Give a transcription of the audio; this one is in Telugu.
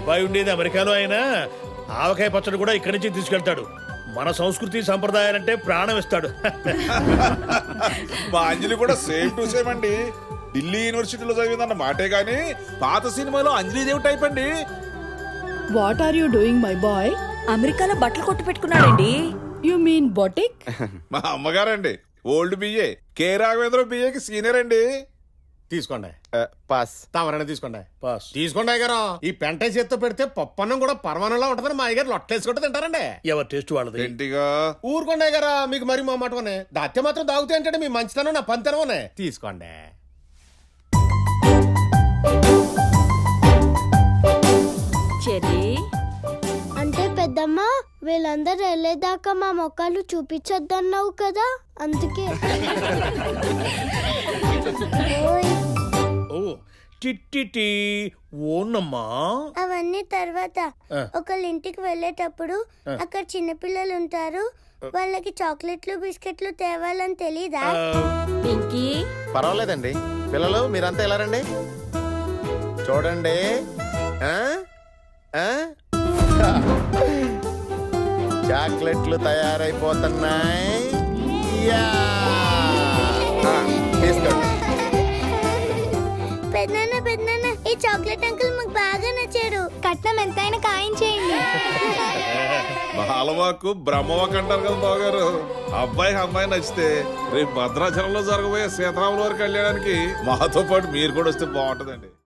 అబ్బాయి ఉండేది అమెరికాలో అయినా ఆవకాయ పచ్చడి కూడా ఇక్కడి నుంచి తీసుకెళ్తాడు. మన సంస్కృతి సంప్రదాయాలంటే ప్రాణం ఇస్తాడు. మా అంజలి కూడా సేమ్ టు సేమ్ అండి. ఢిల్లీ యూనివర్సిటీలో చదివిందన్న మాటే గాని పాత సినిమాలో అంజలిదేవి టైప్ అండి. What are you doing my boy? అమెరికాలో బట్టలు కొట్టు పెట్టుకున్నాడండి. You mean boutique? మా అమ్మగారండి ఓల్డ్ బిఏ, కే రాఘవేంద్ర బిఏకి సీనియర్ అండి. తీసుకోండి. పాస్. తమరైనా తీసుకోండి. పాస్. తీసుకోండి అయ్యగారు. ఈ పెంట చేత్తో పెడితే పప్పన్నం కూడా పరమానంలో ఉంటదని మా అయ్యగారు లొట్టేసుకుంటే తింటారండి. ఎవరి టేస్ట్ వాళ్ళది. ఏంటిగా ఊరుకోండి అయ్యగారా, మీకు మరి మా మాటనే దాత్య మాత్రం దాగుతే అంటే మీ మంచితనం నా పంతనమనే. తీసుకోండి. చెల్లి అంటే పెద్దమ్మ వీళ్ళందరూ వెళ్ళేదాకా మా మొక్కలు చూపించొద్దన్నావు కదా, అందుకే. ఓ టిట్టి ఓనమ్మా. అవన్నీ తర్వాత ఒకళ్ళ ఇంటికి వెళ్ళేటప్పుడు అక్కడ చిన్నపిల్లలు ఉంటారు, వాళ్ళకి చాక్లెట్లు బిస్కెట్లు తేవాలని తెలీదా? పింకీ పర్వాలేదండి పిల్లలు, మీరంతా ఎలా రండి చూడండి. చాక్లెట్లు తయారైపోతున్నాయి. పెద్దనాన్న పెద్దనాన్న ఈ చాక్లెట్ అంకుల్ మాకు బాగా నచ్చాడు, కట్నం ఎంతైనా ఖాయం చేయండి. బాలవాకు బ్రహ్మవాక్ అంటారు కదా బావగారు. అబ్బాయికి అమ్మాయి నచ్చితే రేపు భద్రాచలంలో జరగబోయే సీతారాముల వారి కళ్యాణానికి మాతో పాటు మీరు కూడా వస్తే బాగుంటుందండి.